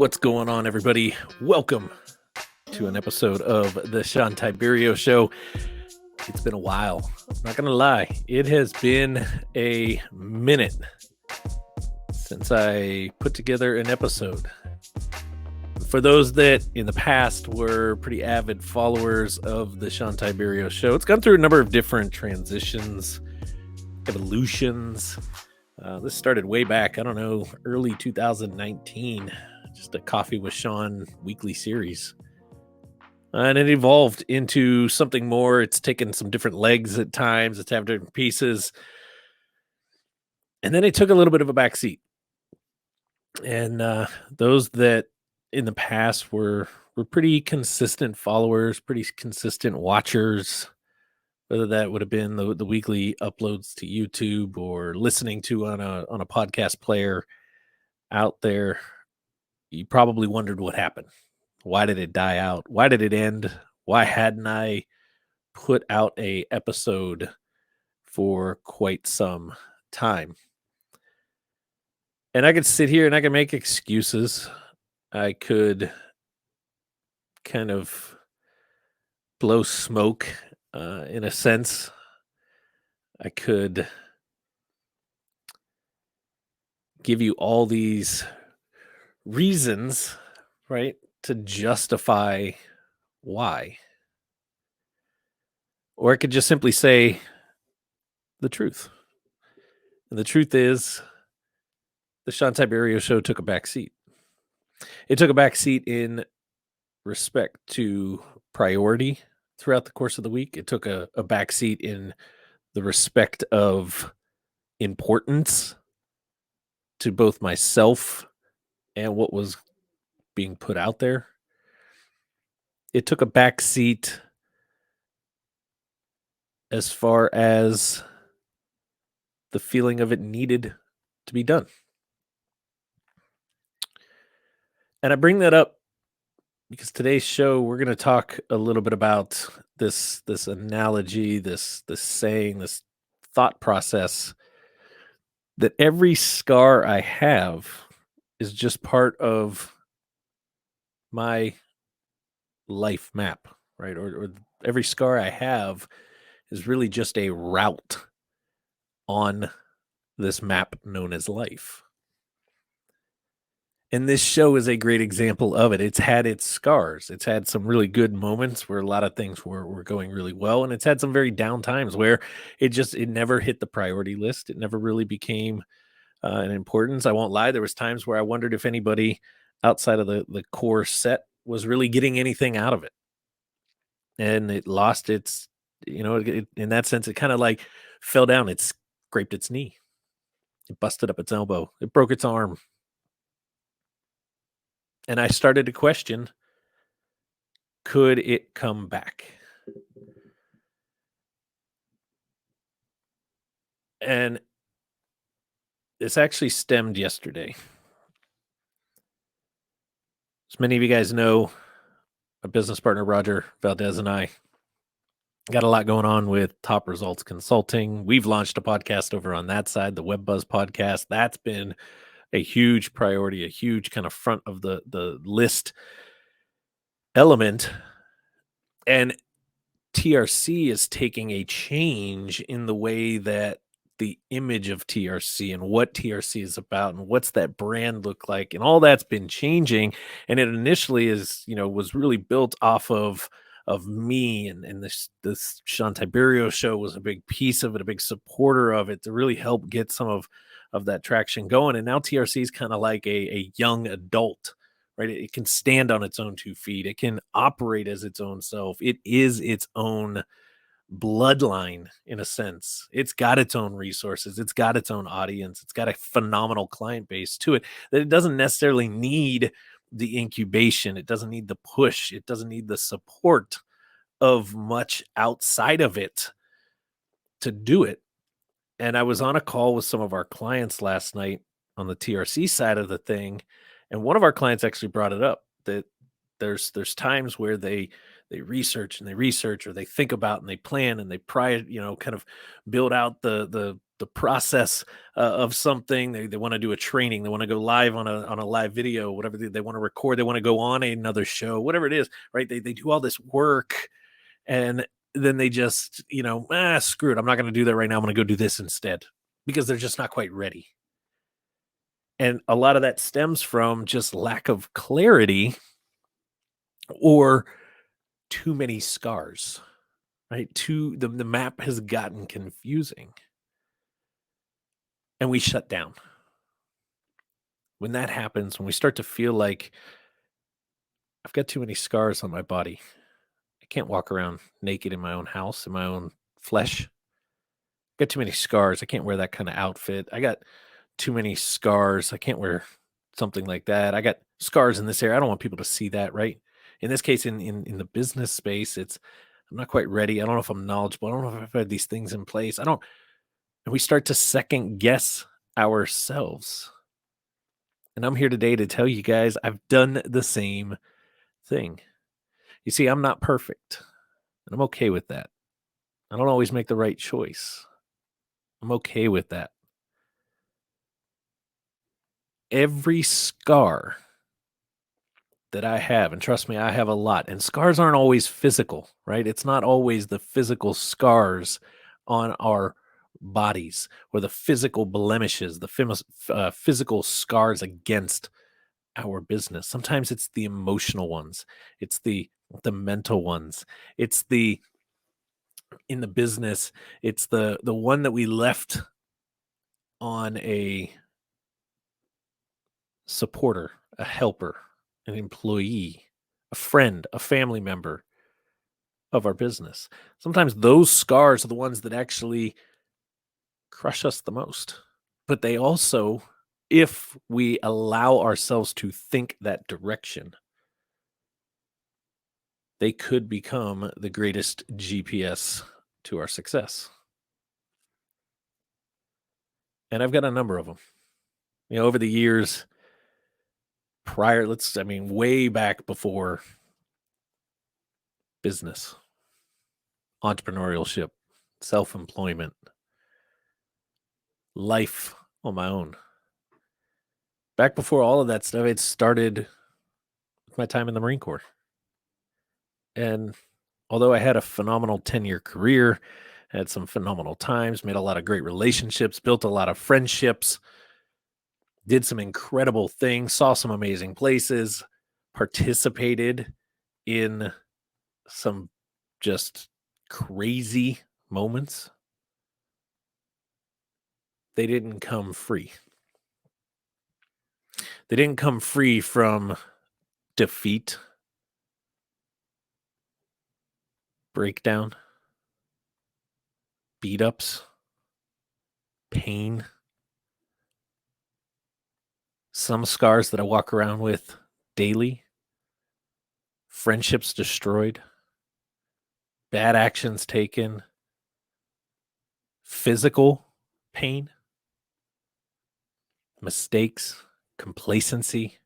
What's going on, everybody? Welcome to an episode of the Shawn Tiberio Show. It's been a while. I'm not going to lie. It has been a minute since I put together an episode. For those that in the past were pretty avid followers of the Shawn Tiberio Show, it's gone through a number of different transitions, evolutions. This started way back, early 2019. Just a Coffee with Shawn weekly series. And it evolved into something more. It's taken some different legs at times. It's had different pieces. And then it took a little bit of a backseat. And those that in the past were pretty consistent followers, pretty consistent watchers, whether that would have been the weekly uploads to YouTube or listening to on a podcast player out there, you probably wondered what happened. Why did it die out? Why did it end? Why hadn't I put out a episode for quite some time? And I could sit here and I could make excuses. I could kind of blow smoke in a sense. I could give you all these reasons, right, to justify why. Or I could just simply say the truth. And the truth is, the Shawn Tiberio Show took a back seat. It took a back seat in respect to priority throughout the course of the week. It took a back seat in the respect of importance to both myself and what was being put out there. It took a back seat as far as the feeling of it needed to be done. And I bring that up because today's show, we're going to talk a little bit about this analogy, this saying, this thought process that every scar I have is just part of my life map, right? Or every scar I have is really just a route on this map known as life. And this show is a great example of it. It's had its scars. It's had some really good moments where a lot of things were going really well. And it's had some very down times where it never hit the priority list. It never really became an importance. I won't lie. There was times where I wondered if anybody outside of the core set was really getting anything out of it. And it lost its, in that sense, it kind of like fell down. It scraped its knee. It busted up its elbow. It broke its arm. And I started to question, could it come back? And this actually stemmed yesterday. As many of you guys know, my business partner, Roger Valdez, and I got a lot going on with Top Results Consulting. We've launched a podcast over on that side, the Web Buzz podcast. That's been a huge priority, a huge kind of front of the list element. And TRC is taking a change in the way that the image of TRC and what TRC is about and what's that brand look like, and all that's been changing. And it initially was really built off of me, and this Shawn Tiberio Show was a big piece of it, a big supporter of it to really help get some of that traction going. And now TRC is kind of like a young adult, right? It can stand on its own 2 feet. It can operate as its own self. It is its own bloodline in a sense. It's got its own resources. It's got its own audience. It's got a phenomenal client base to it that it doesn't necessarily need the incubation. It doesn't need the push. It doesn't need the support of much outside of it to do it. And I was on a call with some of our clients last night on the TRC side of the thing. And one of our clients actually brought it up that there's times where they research or they think about and they plan and they kind of build out the the process of something. They want to do a training. They want to go live on a live video, whatever they want to record. They want to go on another show, whatever it is, right? They do all this work, and then they just, screw it. I'm not going to do that right now. I'm going to go do this instead because they're just not quite ready. And a lot of that stems from just lack of clarity or too many scars, right? The map has gotten confusing and we shut down. When that happens, when we start to feel like I've got too many scars on my body, I can't walk around naked in my own house, in my own flesh. Got too many scars. I can't wear that kind of outfit. I got too many scars. I can't wear something like that. I got scars in this area. I don't want people to see that, right? In this case, in the business space, I'm not quite ready. I don't know if I'm knowledgeable. I don't know if I've had these things in place. And we start to second guess ourselves. And I'm here today to tell you guys I've done the same thing. You see, I'm not perfect, and I'm okay with that. I don't always make the right choice. I'm okay with that. Every scar that I have, and trust me, I have a lot, and scars aren't always physical, right? It's not always the physical scars on our bodies or the physical blemishes, the physical scars against our business. Sometimes it's the emotional ones. It's the mental ones. It's in the business, it's the one that we left on a supporter, a helper, an employee, a friend, a family member of our business. Sometimes those scars are the ones that actually crush us the most. But they also, if we allow ourselves to think that direction, they could become the greatest GPS to our success. And I've got a number of them. Over the years, way back before business, entrepreneurship, self-employment, life on my own. Back before all of that stuff, it started with my time in the Marine Corps. And although I had a phenomenal 10-year career, had some phenomenal times, made a lot of great relationships, built a lot of friendships, did some incredible things, saw some amazing places, participated in some just crazy moments. They didn't come free. They didn't come free from defeat, breakdown, beat ups, pain, some scars that I walk around with daily, friendships destroyed, bad actions taken, physical pain, mistakes, complacency.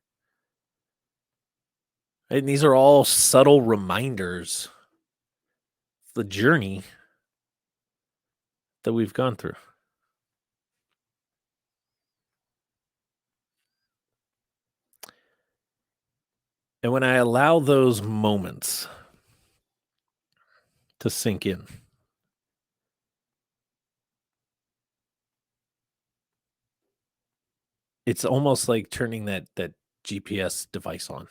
And these are all subtle reminders of the journey that we've gone through. And when I allow those moments to sink in, it's almost like turning that GPS device on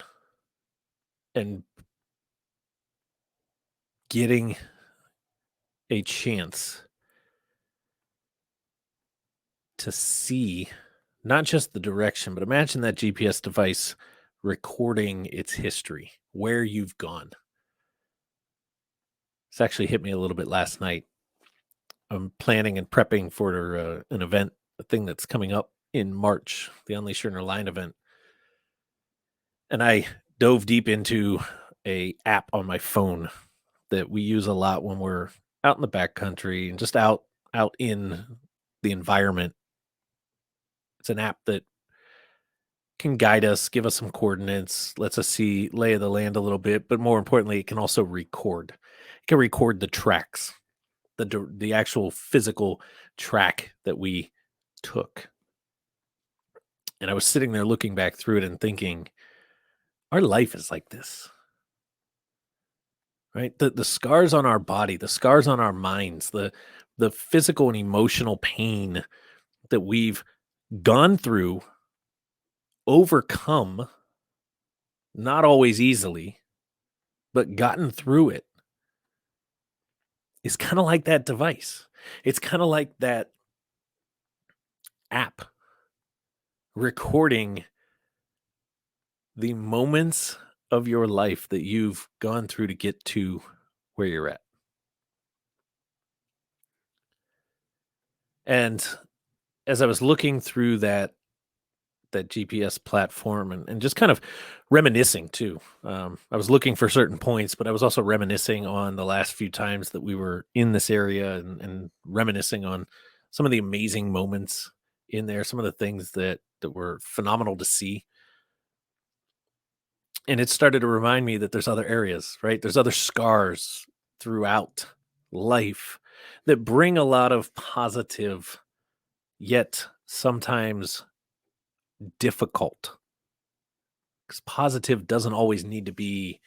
and getting a chance to see not just the direction, but imagine that GPS device recording its history, where you've gone. It's actually hit me a little bit last night. I'm planning and prepping for an event, a thing that's coming up in March, the Unleash Your Inner Lion event. And I dove deep into a app on my phone that we use a lot when we're out in the backcountry and just out in the environment. It's an app that can guide us, give us some coordinates, lets us see lay of the land a little bit, but more importantly, it can also record. It can record the tracks. the actual physical track that we took. And I was sitting there looking back through it and thinking, our life is like this, right? The scars on our body, the scars on our minds, the physical and emotional pain that we've gone through, overcome, not always easily, but gotten through it, is kind of like that device. It's kind of like that app recording the moments of your life that you've gone through to get to where you're at. And as I was looking through that GPS platform and just kind of reminiscing too. I was looking for certain points, but I was also reminiscing on the last few times that we were in this area and reminiscing on some of the amazing moments in there, some of the things that were phenomenal to see. And it started to remind me that there's other areas, right? There's other scars throughout life that bring a lot of positive, yet sometimes difficult. Because positive doesn't always need to be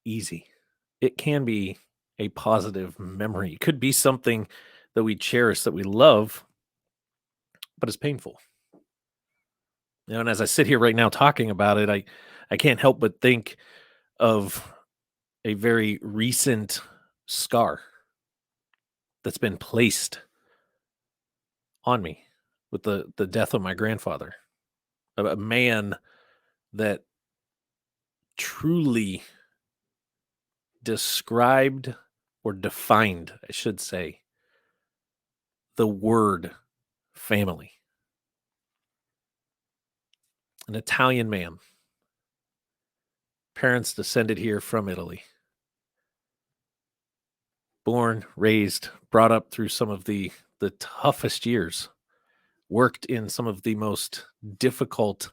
easy. It can be a positive memory. It could be something that we cherish, that we love, but it's painful. And as I sit here right now talking about it, I can't help but think of a very recent scar that's been placed on me with the death of my grandfather, a man that truly described or defined, I should say, the word family. An Italian man, parents descended here from Italy, born, raised, brought up through some of the toughest years, worked in some of the most difficult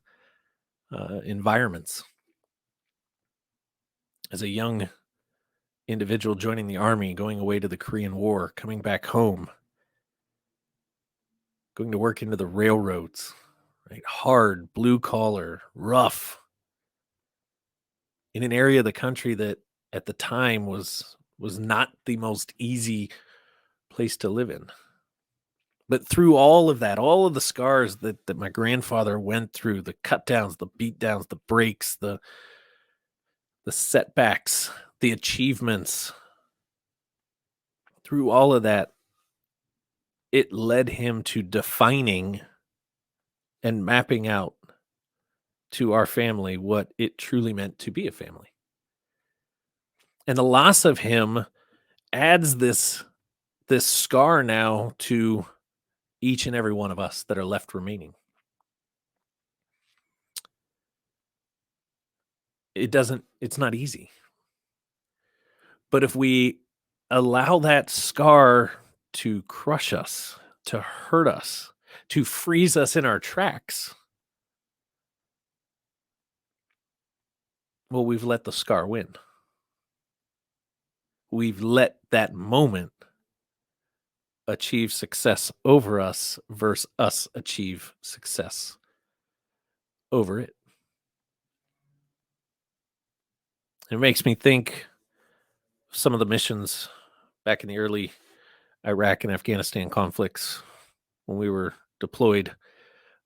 environments. As a young individual joining the army, going away to the Korean War, coming back home, going to work into the railroads, right? Hard, blue collar, rough, in an area of the country that at the time was not the most easy place to live in. But through all of that, all of the scars that my grandfather went through, the cut downs, the beat downs, the breaks, the setbacks, the achievements, through all of that, it led him to defining and mapping out to our family what it truly meant to be a family. And the loss of him adds this scar now to each and every one of us that are left remaining. It's not easy. But if we allow that scar to crush us, to hurt us, to freeze us in our tracks, well, we've let the scar win. We've let that moment achieve success over us versus us achieve success over it. It makes me think of some of the missions back in the early Iraq and Afghanistan conflicts when we were deployed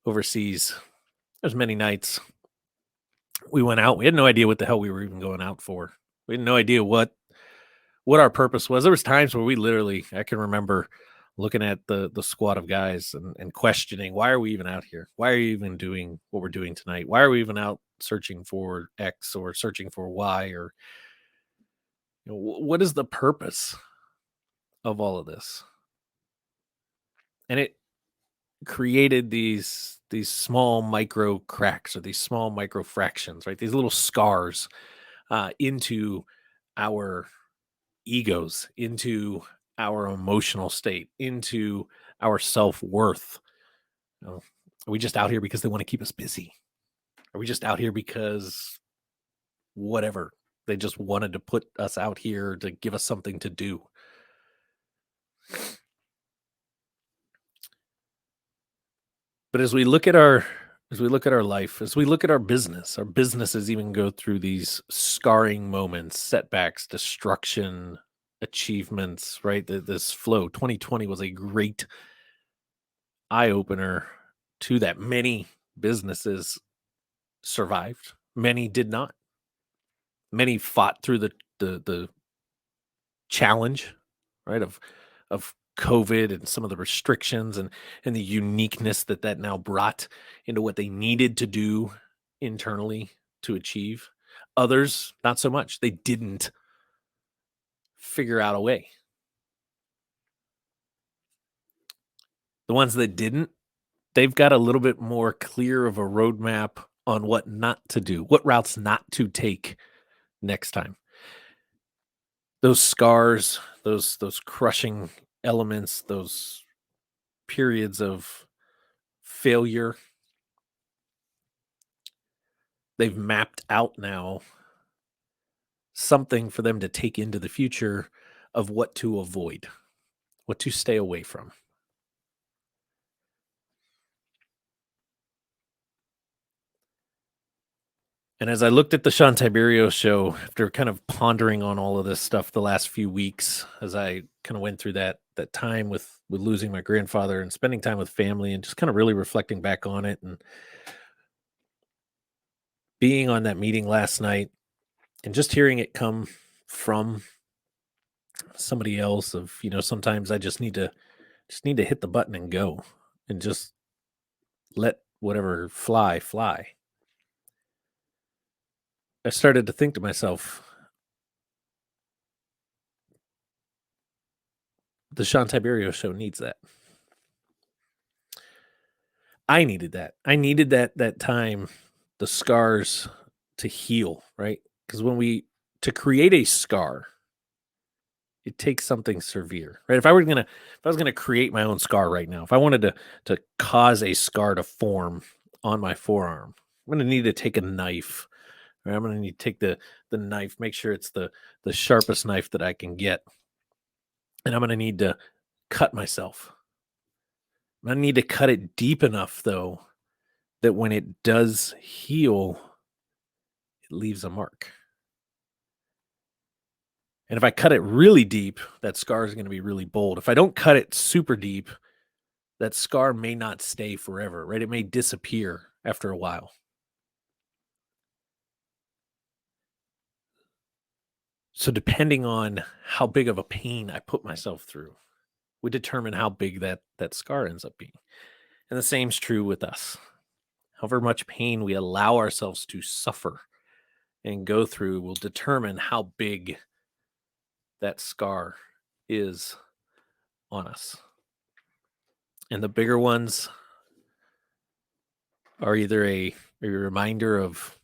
overseas. There's many nights we went out. We had no idea what the hell we were even going out for. We had no idea what our purpose was. There was times where we literally, I can remember looking at the squad of guys and questioning, why are we even out here? Why are you even doing what we're doing tonight? Why are we even out searching for X or searching for Y? Or what is the purpose of all of this? And it created these small micro cracks or these small micro fractions, right? These little scars into our egos, into our emotional state, into our self-worth. Are we just out here because they want to keep us busy? Are we just out here because whatever? They just wanted to put us out here to give us something to do. But as we look at our life, as we look at our businesses even go through these scarring moments, setbacks, destruction, achievements, right? This flow. 2020 was a great eye opener to that. Many businesses survived, many did not. Many fought through the challenge, right, of COVID and some of the restrictions and the uniqueness that now brought into what they needed to do internally to achieve. Others, not so much. They didn't figure out a way. The ones that didn't, they've got a little bit more clear of a roadmap on what not to do, what routes not to take next time. Those scars, those crushing elements, those periods of failure, they've mapped out now something for them to take into the future of what to avoid, what to stay away from. And as I looked at the Shawn Tiberio Show, after kind of pondering on all of this stuff the last few weeks, as I kind of went through that time with losing my grandfather and spending time with family and just kind of really reflecting back on it and being on that meeting last night and just hearing it come from somebody else of, sometimes I just need to hit the button and go and just let whatever fly. I started to think to myself, the Shawn Tiberio Show needs that. I needed that. I needed that time, the scars to heal, right? Because to create a scar, it takes something severe, right? If I was gonna create my own scar right now, if I wanted to cause a scar to form on my forearm, I'm gonna need to take a knife. Right? I'm gonna need to take the knife, make sure it's the sharpest knife that I can get, and I'm gonna need to cut myself. I need to cut it deep enough though that when it does heal, it leaves a mark. And if I cut it really deep, that scar is going to be really bold. If I don't cut it super deep, that scar may not stay forever, right? It may disappear after a while. So depending on how big of a pain I put myself through would determine how big that scar ends up being. And the same's true with us. However much pain we allow ourselves to suffer and go through will determine how big that scar is on us. And the bigger ones are either a reminder of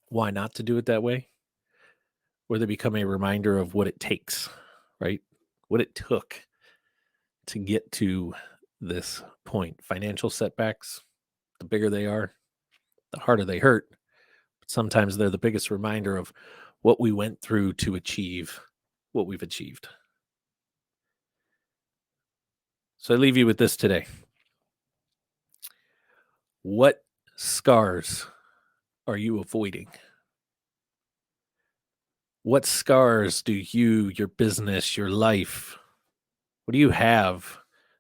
why not to do it that way, or they become a reminder of what it takes, right? What it took to get to this point. Financial setbacks, the bigger they are, the harder they hurt. But sometimes they're the biggest reminder of what we went through to achieve what we've achieved. So I leave you with this today. What scars are you avoiding? What scars do you, your business, your life, what do you have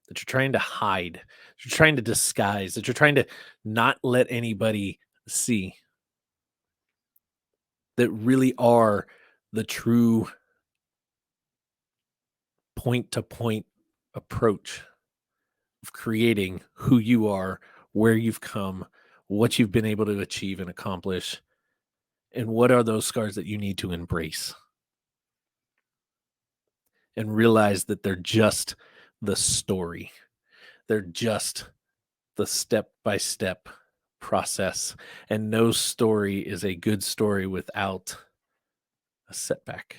that you're trying to hide, that you're trying to disguise, that you're trying to not let anybody see, that really are the true point to point approach of creating who you are, where you've come, what you've been able to achieve and accomplish, and what are those scars that you need to embrace and realize that they're just the story. They're just the step by step process. And no story is a good story without a setback,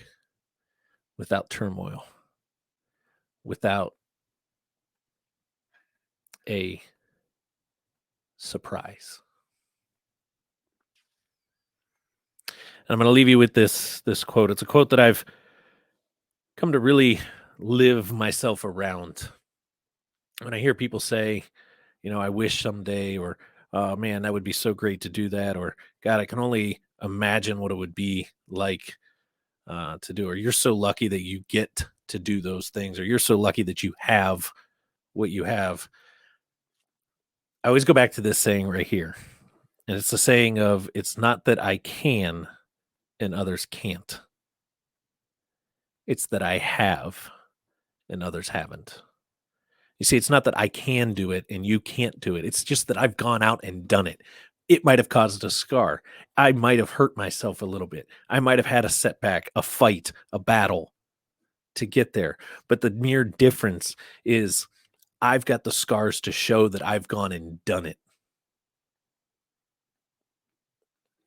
without turmoil, without a surprise. And I'm going to leave you with this quote. It's a quote that I've come to really live myself around. When I hear people say, I wish someday, or oh man, that would be so great to do that, or God, I can only imagine what it would be like to do, or you're so lucky that you get to do those things, or you're so lucky that you have what you have. I always go back to this saying right here. And it's the saying of, it's not that I can and others can't. It's that I have and others haven't. You see, it's not that I can do it and you can't do it. It's just that I've gone out and done it. It might have caused a scar. I might have hurt myself a little bit. I might have had a setback, a fight, a battle to get there. But the mere difference is I've got the scars to show that I've gone and done it.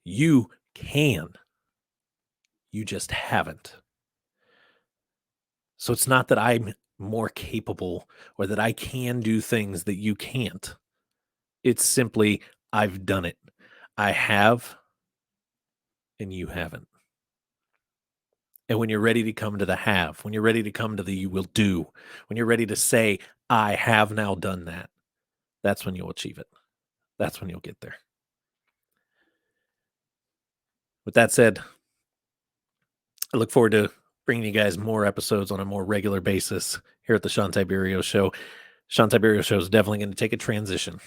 You can. You just haven't. So it's not that I'm more capable or that I can do things that you can't. It's simply I've done it. I have and you haven't. And when you're ready to come to the have, when you're ready to come to the you will do, when you're ready to say, I have now done that, that's when you'll achieve it. That's when you'll get there. With that said, I look forward to bringing you guys more episodes on a more regular basis here at the Shawn Tiberio Show. Shawn Tiberio Show is definitely going to take a transition.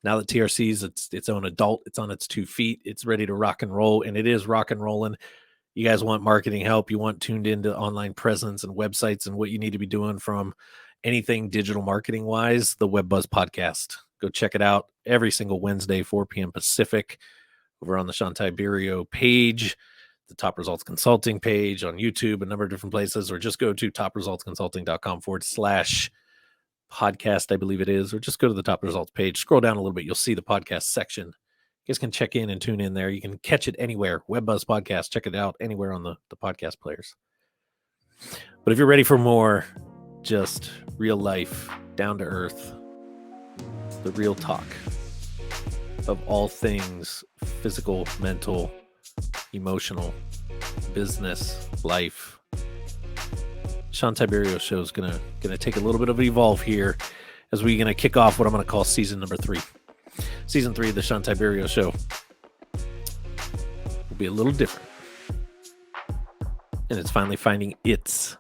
Now that TRC is its own adult, it's on its 2 feet, it's ready to rock and roll, and it is rock and rolling. You guys want marketing help, you want tuned into online presence and websites and what you need to be doing from anything digital marketing wise, the Web Buzz podcast. Go check it out every single Wednesday, 4 p.m. Pacific, over on the Shawn Tiberio page, the Top Results Consulting page on YouTube, a number of different places, or just go to topresultsconsulting.com/podcast, I believe it is, or just go to the Top Results page, scroll down a little bit, you'll see the podcast section. You guys can check in and tune in there. You can catch it anywhere. Web Buzz Podcast, check it out anywhere on the podcast players. But if you're ready for more just real life, down to earth, the real talk of all things physical, mental, emotional, business, life, Shawn Tiberio Show is gonna take a little bit of an evolve here as we're gonna kick off what I'm gonna call season number 3. Season 3 of the Shawn Tiberio Show will be a little different, and it's finally finding its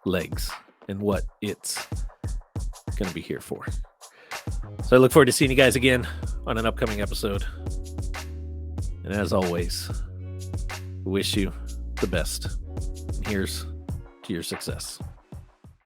legs and what it's gonna be here for. So I look forward to seeing you guys again on an upcoming episode. And as always, wish you the best. And here's to your success.